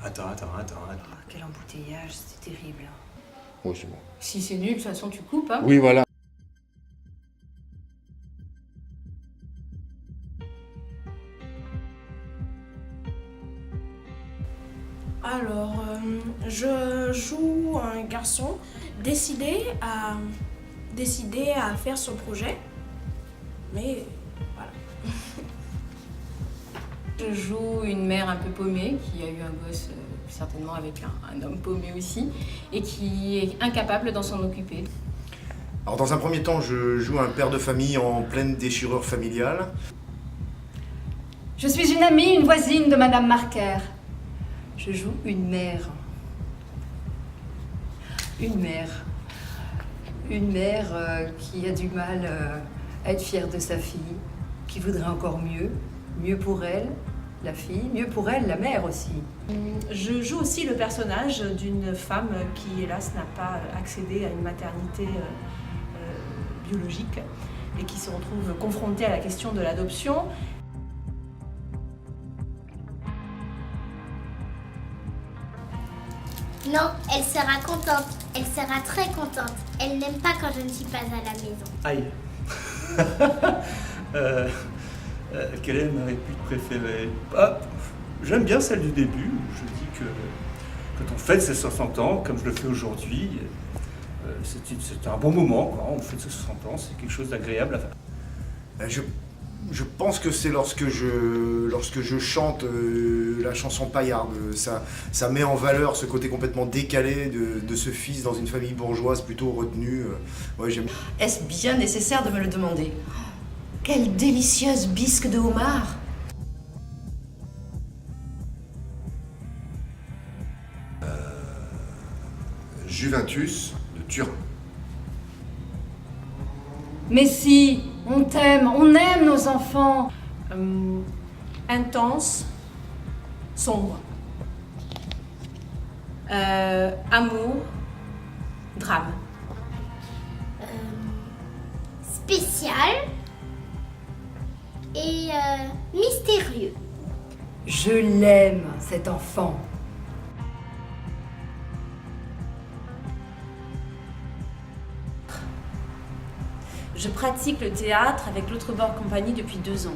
Attends. Oh, quel embouteillage, c'était terrible. Oui, c'est bon. Si c'est nul, de toute façon tu coupes, hein. Oui, voilà. Alors, je joue un garçon décidé à faire son projet, mais voilà. Je joue une mère un peu paumée, qui a eu un gosse certainement avec un homme paumé aussi, et qui est incapable d'en s'en occuper. Alors dans un premier temps, je joue un père de famille en pleine déchirure familiale. Je suis une amie, une voisine de Madame Marker. Je joue une mère. Une mère. Une mère qui a du mal à être fière de sa fille, qui voudrait encore mieux. Mieux pour elle, la fille, mieux pour elle, la mère aussi. Je joue aussi le personnage d'une femme qui, hélas, n'a pas accédé à une maternité biologique et qui se retrouve confrontée à la question de l'adoption. Non, elle sera contente. Elle sera très contente. Elle n'aime pas quand je ne suis pas à la maison. Aïe. Quelle est ma réplique préférée? J'aime bien celle du début. Je dis que quand on fête ses 60 ans, comme je le fais aujourd'hui, c'est un bon moment, quoi. On fête ses 60 ans, c'est quelque chose d'agréable à faire. Je pense que c'est lorsque je chante la chanson paillarde. Ça met en valeur ce côté complètement décalé de ce fils dans une famille bourgeoise plutôt retenue. Ouais, j'aime. Est-ce bien nécessaire de me le demander? Quelle délicieuse bisque de homard! Juventus de Turin. Mais si, on t'aime, on aime nos enfants. Intense, sombre. Amour, drame. Spécial et mystérieux. Je l'aime, cet enfant. Je pratique le théâtre avec l'autre bord compagnie depuis 2 ans.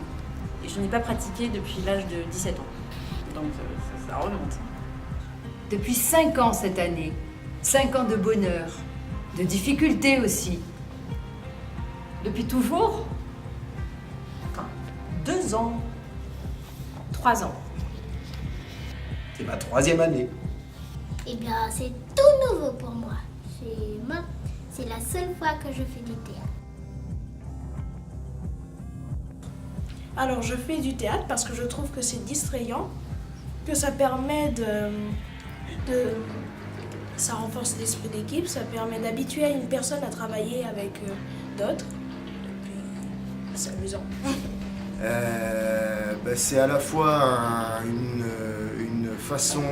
Et je n'ai pas pratiqué depuis l'âge de 17 ans. Donc ça remonte. Depuis 5 ans cette année. 5 ans de bonheur, de difficultés aussi. Depuis toujours? 2 ans. 3 ans. C'est ma 3e année. Eh bien, c'est tout nouveau pour moi. C'est la seule fois que je fais du théâtre. Alors, je fais du théâtre parce que je trouve que c'est distrayant, que ça permet ça renforce l'esprit d'équipe, ça permet d'habituer une personne à travailler avec d'autres. Et puis, c'est amusant. C'est à la fois une façon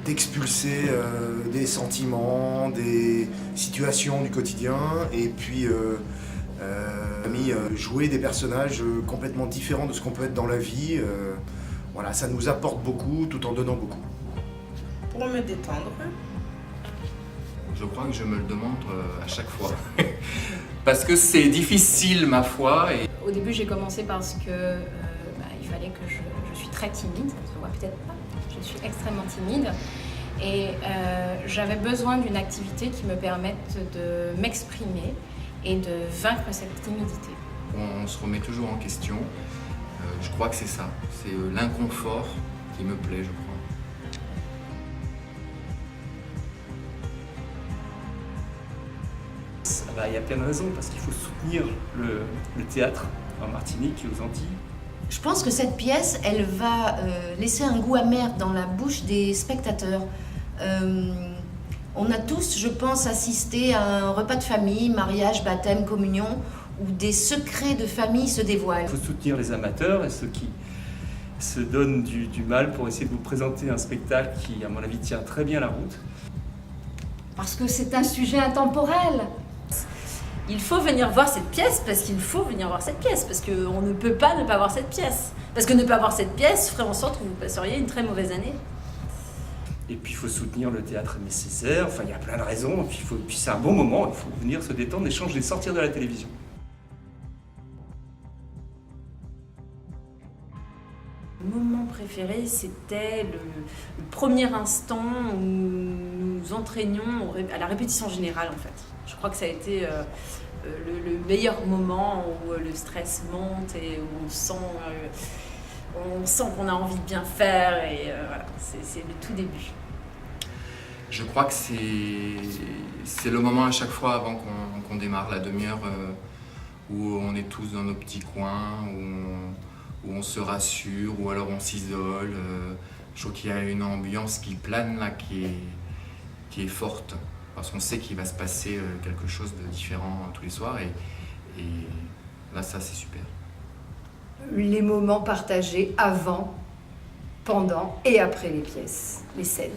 d'expulser des sentiments, des situations du quotidien, et puis jouer des personnages complètement différents de ce qu'on peut être dans la vie. Voilà, ça nous apporte beaucoup tout en donnant beaucoup. Pour me détendre. Je crois que je me le demande à chaque fois. Parce que c'est difficile, ma foi. Et... Au début, j'ai commencé parce que il fallait que je suis très timide, ça se voit peut-être pas. Je suis extrêmement timide et j'avais besoin d'une activité qui me permette de m'exprimer et de vaincre cette timidité. On se remet toujours en question. Je crois que c'est ça. C'est l'inconfort qui me plaît, je crois. Il y a plein de raisons, parce qu'il faut soutenir le théâtre en Martinique et aux Antilles. Je pense que cette pièce, elle va laisser un goût amer dans la bouche des spectateurs. On a tous, je pense, assisté à un repas de famille, mariage, baptême, communion, où des secrets de famille se dévoilent. Il faut soutenir les amateurs et ceux qui se donnent du mal pour essayer de vous présenter un spectacle qui, à mon avis, tient très bien la route. Parce que c'est un sujet intemporel. Il faut venir voir cette pièce parce qu'il faut venir voir cette pièce, parce qu'on ne peut pas ne pas voir cette pièce. Parce que ne pas avoir cette pièce ferait en sorte que vous passeriez une très mauvaise année. Et puis il faut soutenir le théâtre Aimé Césaire, enfin il y a plein de raisons, et puis c'est un bon moment, il faut venir se détendre et changer, sortir de la télévision. Mon moment préféré, c'était le premier instant où nous nous entraînions à la répétition générale en fait. Je crois que ça a été le meilleur moment où le stress monte et où on sent qu'on a envie de bien faire et voilà, c'est le tout début. Je crois que c'est le moment à chaque fois avant qu'on démarre la demi-heure où on est tous dans nos petits coins, où on se rassure, ou alors on s'isole. Je trouve qu'il y a une ambiance qui plane là, qui est forte, parce qu'on sait qu'il va se passer quelque chose de différent tous les soirs, et là ça c'est super. Les moments partagés avant, pendant et après les pièces, les scènes.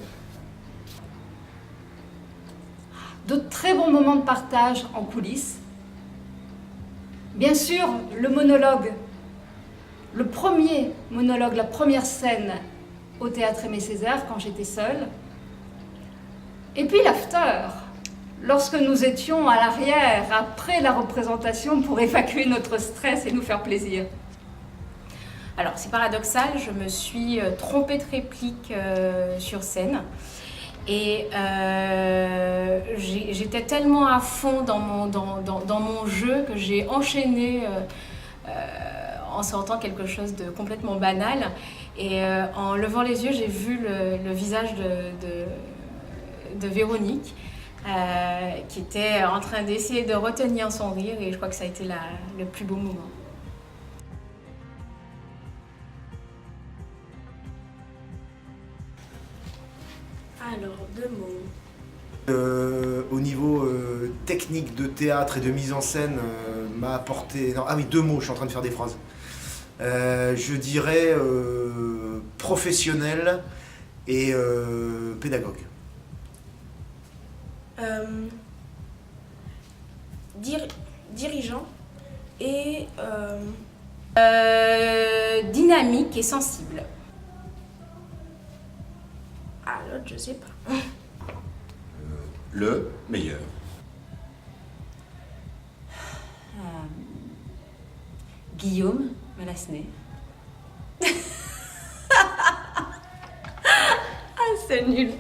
De très bons moments de partage en coulisses. Bien sûr, le monologue, le premier monologue, la première scène au Théâtre Aimé Césaire quand j'étais seule. Et puis l'after, lorsque nous étions à l'arrière, après la représentation, pour évacuer notre stress et nous faire plaisir. Alors c'est paradoxal, je me suis trompée de réplique sur scène. Et j'étais tellement à fond dans mon jeu que j'ai enchaîné en sortant quelque chose de complètement banal. Et en levant les yeux, j'ai vu le visage de Véronique qui était en train d'essayer de retenir son rire, et je crois que ça a été le plus beau moment. Alors, 2 mots. Au niveau technique de théâtre et de mise en scène, m'a apporté... Non, ah oui, 2 mots, je suis en train de faire des phrases. Je dirais professionnel et pédagogue. Dirigeant et... Dynamique et sensible. Ah, l'autre, je sais pas. Le meilleur. Guillaume Malasné. Ah, c'est nul.